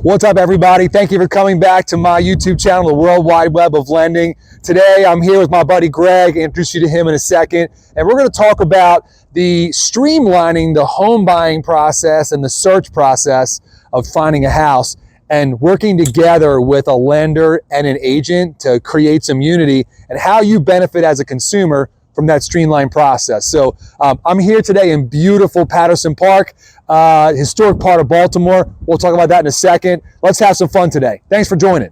What's up, everybody? Thank you for coming back to my YouTube channel, the World Wide Web of Lending. Today, I'm here with my buddy Greg. I'll introduce you to him in a second. And we're going to talk about the streamlining the home buying process and the search process of finding a house and working together with a lender and an agent to create some unity and how you benefit as a consumer from that streamline process. So I'm here today in beautiful Patterson Park, historic part of Baltimore. We'll talk about that in a second. Let's have some fun today. Thanks for joining.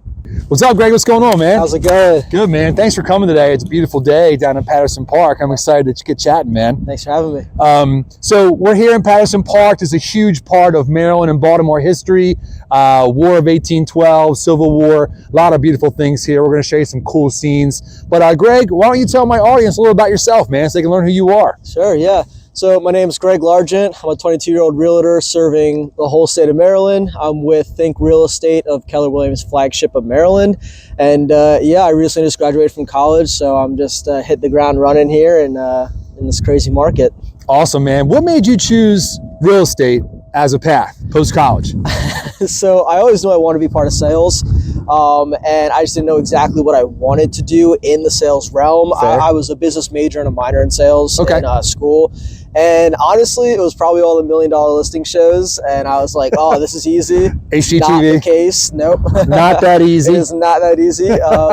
What's up, Greg? What's going on, man? How's it going? Good, man. Thanks for coming today. It's a beautiful day down in Patterson Park. I'm excited that you get chatting, man. Thanks for having me. So we're here in Patterson Park. It's a huge part of Maryland and Baltimore history. War of 1812, Civil War, a lot of beautiful things here. We're going to show you some cool scenes. But Greg, why don't you tell my audience a little about yourself, man, so they can learn who you are. Sure, yeah. So my name is Greg.largent. I'm a 22-year-old realtor serving the whole state of Maryland. I'm with Think Real Estate of Keller Williams Flagship of Maryland. And yeah, I recently just graduated from college, so I'm just hit the ground running here in this crazy market. Awesome, man. What made you choose real estate as a path post-college? So I always knew I wanted to be part of sales. And I just didn't know exactly what I wanted to do in the sales realm. I was a business major and a minor in sales in school. And honestly, it was probably all the $1 Million Listing shows. And I was like, oh, this is easy. HGTV. Not the case. Nope. Not that easy. It is not that easy.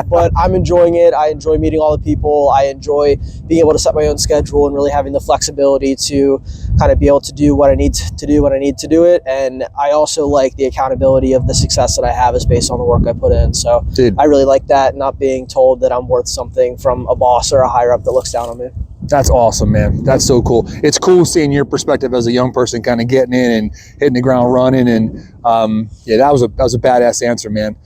But I'm enjoying it. I enjoy meeting all the people. I enjoy being able to set my own schedule and really having the flexibility to kind of be able to do what I need to do when I need to do it. And I also like the accountability of the success that I have is based on the work I put in. So dude, I really like that, not being told that I'm worth something from a boss or a higher up that looks down on me. That's awesome, man. That's so cool. It's cool seeing your perspective as a young person kind of getting in and hitting the ground running. And yeah, that was a badass answer, man.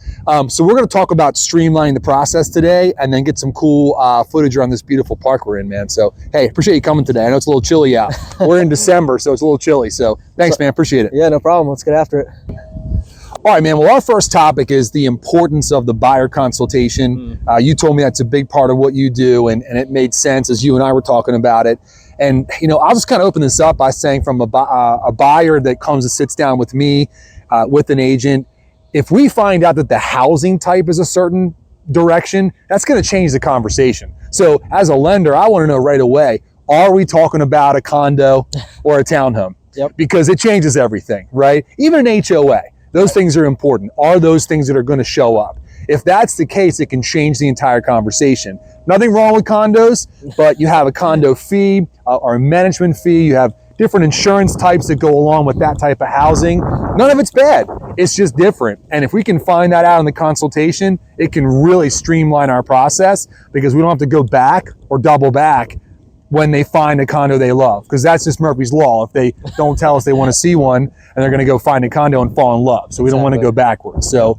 So we're going to talk about streamlining the process today and then get some cool footage around this beautiful park we're in, man. So, hey, appreciate you coming today. I know it's a little chilly out. We're in December, so it's a little chilly. So thanks, man. Appreciate it. Yeah, no problem. Let's get after it. All right, man. Well, our first topic is the importance of the buyer consultation. You told me that's a big part of what you do, and it made sense as you and I were talking about it. And, you know, I'll just kind of open this up by saying from a buyer that comes and sits down with me, with an agent, if we find out that the housing type is a certain direction, that's going to change the conversation. So as a lender, I want to know right away, are we talking about a condo or a townhome? Yep. Because it changes everything, right? Even an HOA. Those things are important. Are those things that are going to show up? If that's the case, it can change the entire conversation. Nothing wrong with condos, but you have a condo fee or a management fee. You have different insurance types that go along with that type of housing. None of it's bad. It's just different. And if we can find that out in the consultation, it can really streamline our process because we don't have to go back or double back when they find a condo they love, because that's just Murphy's Law. If they don't tell us they want to see one, and they're going to go find a condo and fall in love. So we don't want to go backwards. So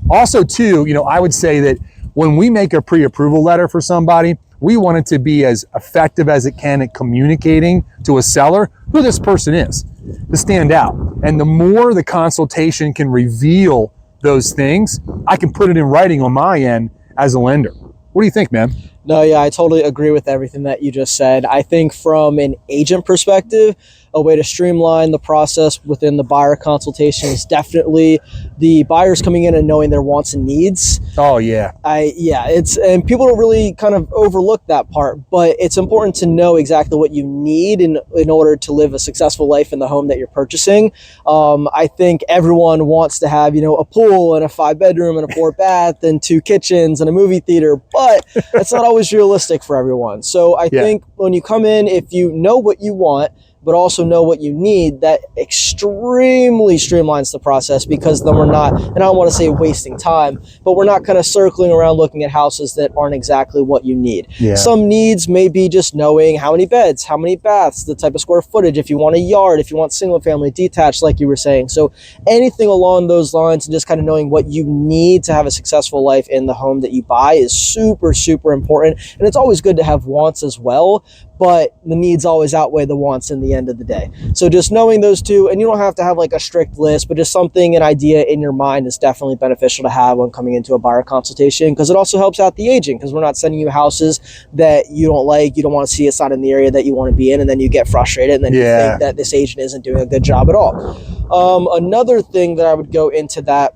also too, you know, I would say that when we make a pre-approval letter for somebody, we want it to be as effective as it can at communicating to a seller who this person is, to stand out. And the more the consultation can reveal those things, I can put it in writing on my end as a lender. What do you think, man? No, yeah, I totally agree with everything that you just said. I think from an agent perspective, a way to streamline the process within the buyer consultation is definitely the buyers coming in and knowing their wants and needs. Oh yeah. And people don't really kind of overlook that part, but it's important to know exactly what you need in order to live a successful life in the home that you're purchasing. I think everyone wants to have, you know, a pool and a 5-bedroom and a 4-bath and 2 kitchens and a movie theater, but that's not always realistic for everyone. So I think when you come in, if you know what you want, but also know what you need, that extremely streamlines the process, because then we're not, and I don't want to say wasting time, but we're not kind of circling around looking at houses that aren't exactly what you need. Yeah. Some needs may be just knowing how many beds, how many baths, the type of square footage, if you want a yard, if you want single family, detached, like you were saying. So anything along those lines, and just kind of knowing what you need to have a successful life in the home that you buy is super, super important. And it's always good to have wants as well. but the needs always outweigh the wants in the end of the day. So just knowing those two, and you don't have to have like a strict list, but just something, an idea in your mind is definitely beneficial to have when coming into a buyer consultation, because it also helps out the agent, because we're not sending you houses that you don't like, you don't want to see, it's not in the area that you want to be in, and then you get frustrated and then you think that this agent isn't doing a good job at all. Another thing that I would go into that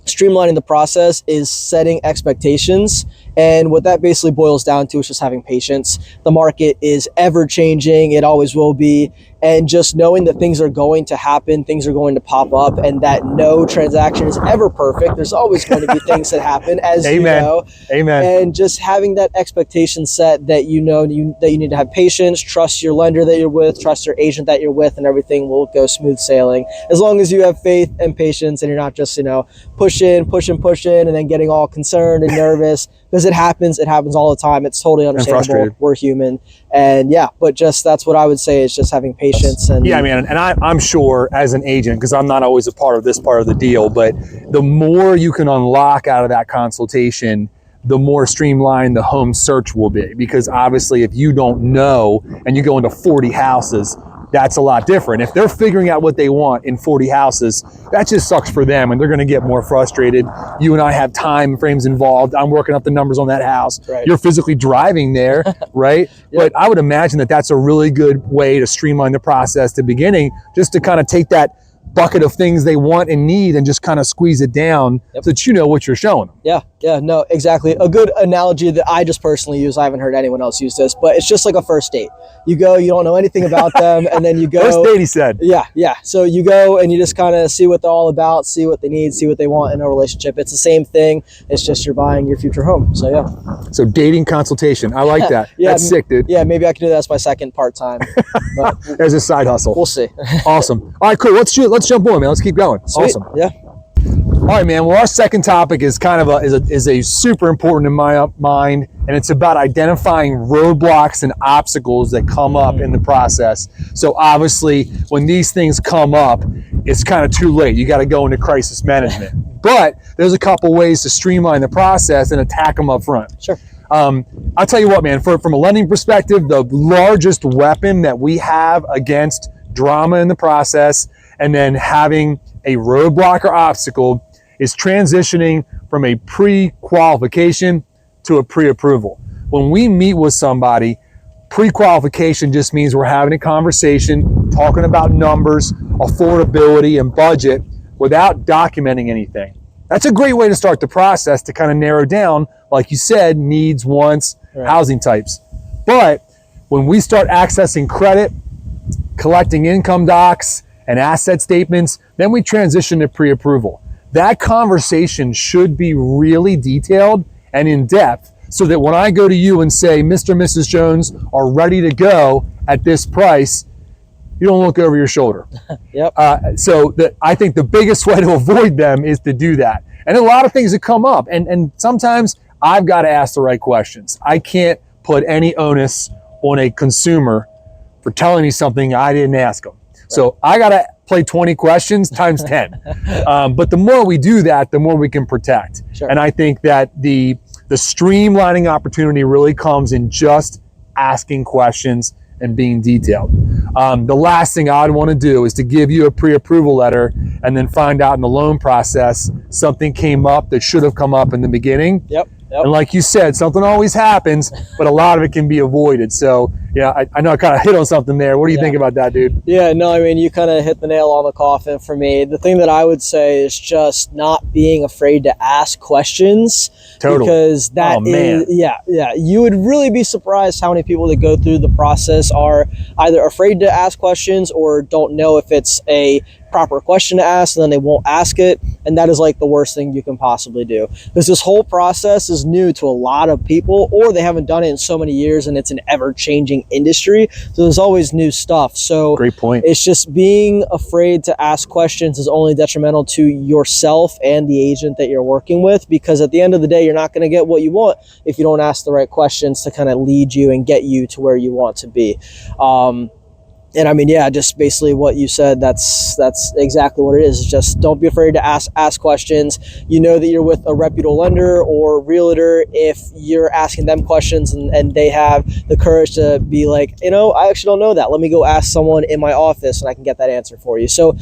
streamlining the process is setting expectations. And what that basically boils down to is just having patience. The market is ever changing. It always will be. And just knowing that things are going to happen, things are going to pop up, and that no transaction is ever perfect. There's always going to be things that happen, as you know. Amen. And just having that expectation set that you know that you need to have patience, trust your lender that you're with, trust your agent that you're with, and everything will go smooth sailing. As long as you have faith and patience and you're not just, pushing, and then getting all concerned and nervous, because it happens all the time. It's totally understandable. We're human. And but just that's what I would say is just having patience. And man, and I'm sure as an agent, because I'm not always a part of this part of the deal, but the more you can unlock out of that consultation, the more streamlined the home search will be. Because obviously if you don't know and you go into 40 houses, that's a lot different. If they're figuring out what they want in 40 houses, that just sucks for them and they're gonna get more frustrated. You and I have time frames involved. I'm working up the numbers on that house. Right. You're physically driving there, right? But I would imagine that that's a really good way to streamline the process to beginning, just to kind of take that bucket of things they want and need and just kind of squeeze it down so that you know what you're showing them. No, exactly. A good analogy that I just personally use, I haven't heard anyone else use this, but it's just like a first date. You go, you don't know anything about them, and then you go. First date, he said. Yeah. So you go and you just kind of see what they're all about, see what they need, see what they want in a relationship. It's the same thing. It's just you're buying your future home. So So dating consultation. I like that. That's sick, dude. Yeah, maybe I can do that as my second part-time. There's a side hustle. We'll see. Awesome. All right, cool. Let's jump on, man. Let's keep going. Sweet. Awesome. Yeah. All right, man. Well, our second topic is kind of a super important in my mind, and it's about identifying roadblocks and obstacles that come up in the process. So obviously, when these things come up, it's kind of too late. You got to go into crisis management. But there's a couple ways to streamline the process and attack them up front. Sure. I'll tell you what, man. From a lending perspective, the largest weapon that we have against drama in the process and then having a roadblock or obstacle is transitioning from a pre-qualification to a pre-approval. When we meet with somebody, pre-qualification just means we're having a conversation, talking about numbers, affordability, and budget without documenting anything. That's a great way to start the process to kind of narrow down, like you said, needs, wants, housing types. But when we start accessing credit, collecting income docs and asset statements, then we transition to pre-approval. That conversation should be really detailed and in depth so that when I go to you and say, Mr. and Mrs. Jones are ready to go at this price, you don't look over your shoulder. I think the biggest way to avoid them is to do that. And a lot of things that come up, and sometimes I've got to ask the right questions. I can't put any onus on a consumer for telling me something I didn't ask them. So I got to play 20 questions times 10. But the more we do that, the more we can protect. Sure. And I think that the streamlining opportunity really comes in just asking questions and being detailed. The last thing I'd want to do is to give you a pre-approval letter and then find out in the loan process something came up that should have come up in the beginning. And like you said, something always happens, but a lot of it can be avoided. So I know I kind of hit on something there. What do you think about that, dude? Yeah, no, I mean, you kind of hit the nail on the coffin for me. The thing that I would say is just not being afraid to ask questions. Totally. Because that you would really be surprised how many people that go through the process are either afraid to ask questions or don't know if it's a proper question to ask, and then they won't ask it. And that is like the worst thing you can possibly do, because this whole process is new to a lot of people, or they haven't done it in so many years and it's an ever-changing industry. So there's always new stuff. So great point. It's just being afraid to ask questions is only detrimental to yourself and the agent that you're working with, because at the end of the day, you're not going to get what you want if you don't ask the right questions to kind of lead you and get you to where you want to be. And I mean, yeah, just basically what you said, that's exactly what it is. It's just don't be afraid to ask questions. You know that you're with a reputable lender or realtor if you're asking them questions and they have the courage to be like, I actually don't know that. Let me go ask someone in my office and I can get that answer for you. So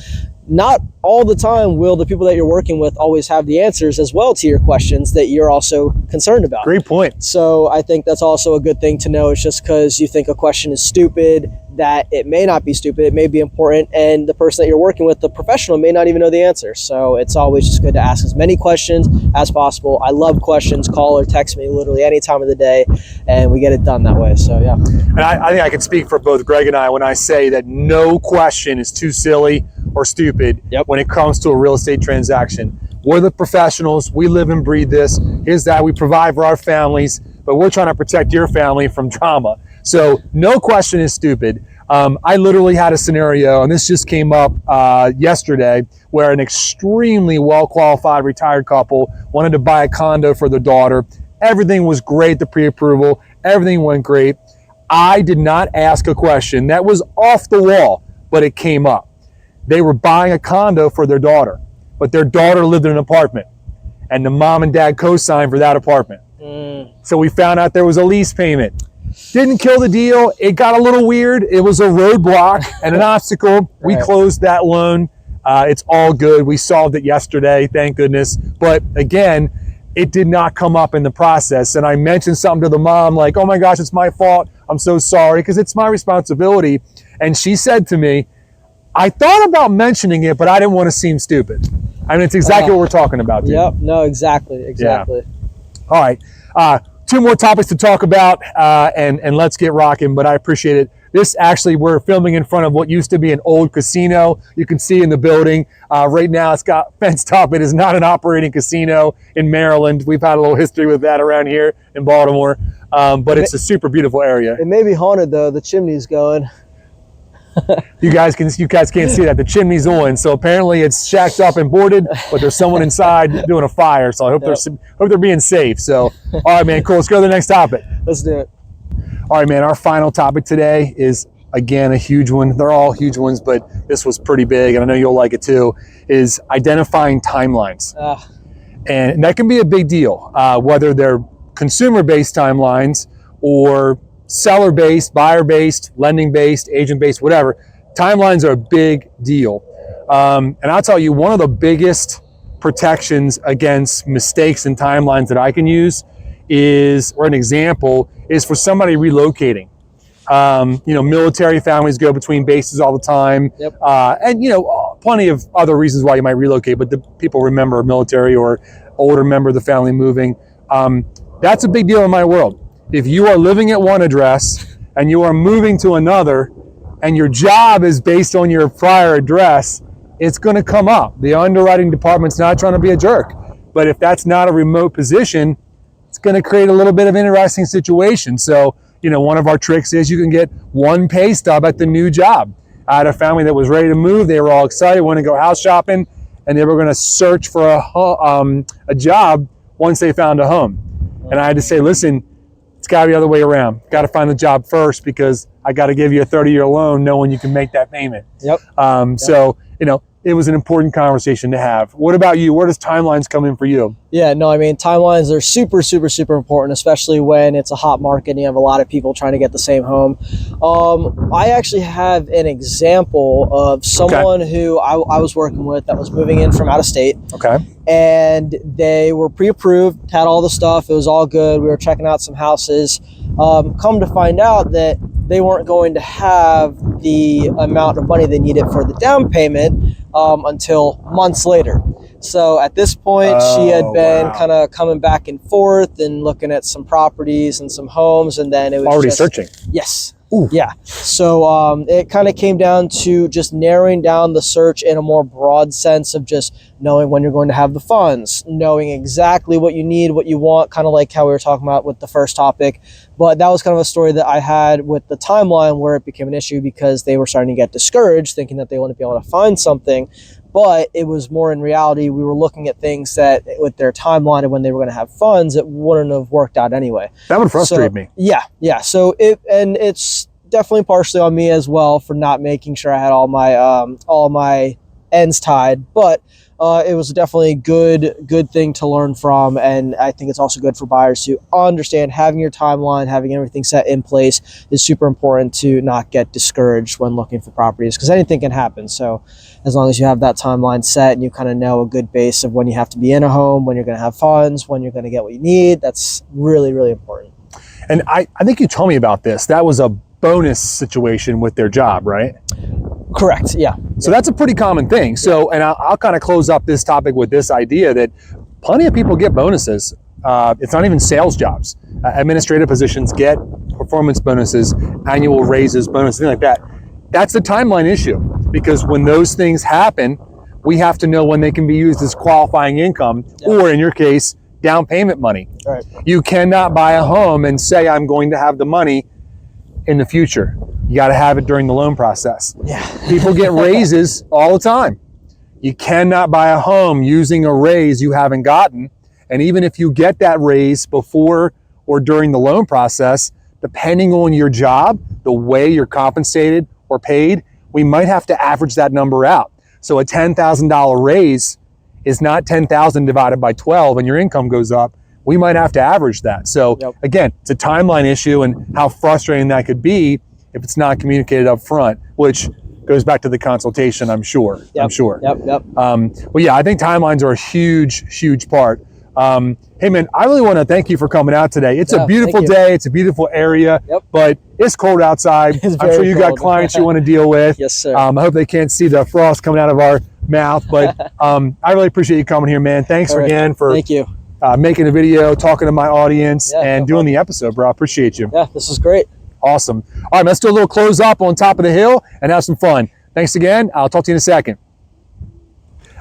not all the time will the people that you're working with always have the answers as well to your questions that you're also concerned about. Great point. So I think that's also a good thing to know. It's just because you think a question is stupid, that it may not be stupid, it may be important, and the person that you're working with, the professional, may not even know the answer. So it's always just good to ask as many questions as possible. I love questions. Call or text me literally any time of the day, and we get it done that way. So yeah. And I think I can speak for both Greg and I when I say that no question is too silly or stupid when it comes to a real estate transaction. We're the professionals. We live and breathe this. Here's that. We provide for our families, but we're trying to protect your family from drama. So no question is stupid. I literally had a scenario, and this just came up yesterday, where an extremely well-qualified retired couple wanted to buy a condo for their daughter. Everything was great, the pre-approval. Everything went great. I did not ask a question that was off the wall, but it came up. They were buying a condo for their daughter, but their daughter lived in an apartment, and the mom and dad co-signed for that apartment. So we found out there was a lease payment. Didn't kill the deal. It got a little weird. It was a roadblock and an obstacle. We closed that loan. It's all good. We solved it yesterday, thank goodness. But again, it did not come up in the process. And I mentioned something to the mom like, oh my gosh, it's my fault. I'm so sorry, because it's my responsibility. And she said to me, I thought about mentioning it, but I didn't want to seem stupid. I mean, it's exactly what we're talking about, dude. Yep, no, exactly. Yeah. All right. Two more topics to talk about, and let's get rocking, but I appreciate it. This actually, we're filming in front of what used to be an old casino. You can see in the building. Right now, it's got fenced up. It is not an operating casino in Maryland. We've had a little history with that around here in Baltimore, but it's a super beautiful area. It may be haunted, though. The chimney's going. You guys can't see that. The chimney's on, so apparently it's shacked up and boarded, but there's someone inside doing a fire. So I hope they're being safe. So, all right, man, cool. Let's go to the next topic. Let's do it. All right, man. Our final topic today is, again, a huge one. They're all huge ones, but this was pretty big, and I know you'll like it too. Is identifying timelines, and that can be a big deal, whether they're consumer-based timelines or seller-based, buyer-based, lending-based, agent-based, whatever. Timelines are a big deal. And I'll tell you, one of the biggest protections against mistakes in timelines that I can use is, or an example, is for somebody relocating. Military families go between bases all the time. And, plenty of other reasons why you might relocate, but the people remember a military or older member of the family moving. That's a big deal in my world. If you are living at one address and you are moving to another and your job is based on your prior address, it's going to come up. The underwriting department's not trying to be a jerk. But if that's not a remote position, it's going to create a little bit of an interesting situation. So, one of our tricks is you can get one pay stub at the new job. I had a family that was ready to move. They were all excited, wanted to go house shopping, and they were going to search for a job once they found a home. And I had to say, listen, it's got to be the other way around. Got to find the job first, because I got to give you a 30-year loan knowing you can make that payment. So, it was an important conversation to have. What about you? Where does timelines come in for you? Yeah, no, I mean, timelines are super, super, super important, especially when it's a hot market and you have a lot of people trying to get the same home. I actually have an example of someone who I was working with that was moving in from out of state. And they were pre-approved, had all the stuff. It was all good. We were checking out some houses. Come to find out that they weren't going to have the amount of money they needed for the down payment until months later. So at this point, she had been kind of coming back and forth and looking at some properties and some homes, and then it was already searching. Yes. Ooh. Yeah. So it kind of came down to just narrowing down the search in a more broad sense of just knowing when you're going to have the funds, knowing exactly what you need, what you want, kind of like how we were talking about with the first topic. But that was kind of a story that I had with the timeline where it became an issue because they were starting to get discouraged, thinking that they wouldn't be able to find something. But it was more in reality, we were looking at things that with their timeline and when they were going to have funds, it wouldn't have worked out anyway. That would frustrate me. Yeah. So it's definitely partially on me as well for not making sure I had all my ends tied, but it was definitely a good thing to learn from. And I think it's also good for buyers to understand having your timeline, having everything set in place is super important to not get discouraged when looking for properties, because anything can happen. So as long as you have that timeline set and you kind of know a good base of when you have to be in a home, when you're going to have funds, when you're going to get what you need, that's really, really important. And I think you told me about this. That was a bonus situation with their job, right? Correct. Yeah. So that's a pretty common thing. So, and I'll kind of close up this topic with this idea that plenty of people get bonuses. It's not even sales jobs. Administrative positions get performance bonuses, annual raises, bonuses, things like that. That's the timeline issue, because when those things happen, we have to know when they can be used as qualifying income, or in your case, down payment money. Right. You cannot buy a home and say, I'm going to have the money in the future. You got to have it during the loan process. Yeah. People get raises all the time. You cannot buy a home using a raise you haven't gotten. And even if you get that raise before or during the loan process, depending on your job, the way you're compensated or paid, we might have to average that number out. So a $10,000 raise is not 10,000 divided by 12 and your income goes up. We might have to average that. So again, it's a timeline issue, and how frustrating that could be if it's not communicated up front, which goes back to the consultation, I'm sure. I'm sure. Well, yeah, I think timelines are a huge part. Hey man, I really want to thank you for coming out today. It's a beautiful day. It's a beautiful area, but it's cold outside. I'm sure you got clients you want to deal with. Yes, sir. I hope they can't see the frost coming out of our mouth, but I really appreciate you coming here, man. Thanks again for making a video, talking to my audience, and doing the episode, bro. I appreciate you. Yeah, this is great. Awesome. All right, let's do a little close up on top of the hill and have some fun. Thanks again. I'll talk to you in a second.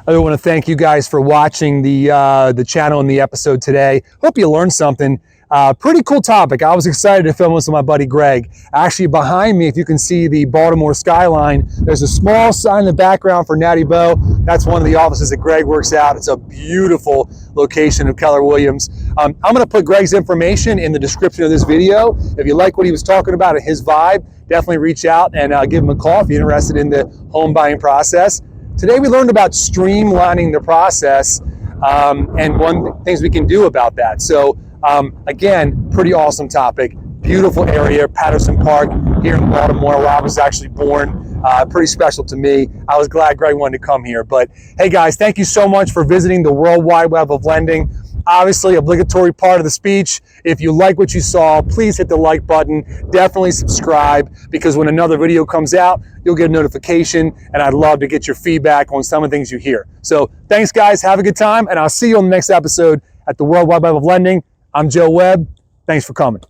I want to thank you guys for watching the channel and the episode today. Hope you learned something. Pretty cool topic. I was excited to film this with my buddy Greg. Actually, behind me, if you can see the Baltimore skyline, there's a small sign in the background for Natty Bow. That's one of the offices that Greg works out. It's a beautiful location of Keller Williams. I'm going to put Greg's information in the description of this video. If you like what he was talking about and his vibe, definitely reach out and give him a call if you're interested in the home buying process. Today we learned about streamlining the process and things we can do about that. So again, pretty awesome topic. Beautiful area, Patterson Park here in Baltimore, where I was actually born. Pretty special to me. I was glad Greg wanted to come here. But hey guys, thank you so much for visiting the World Wide Web of Lending. Obviously, obligatory part of the speech. If you like what you saw, please hit the like button. Definitely subscribe, because when another video comes out, you'll get a notification, and I'd love to get your feedback on some of the things you hear. So thanks guys, have a good time, and I'll see you on the next episode at the World Wide Web of Lending. I'm Joe Webb. Thanks for coming.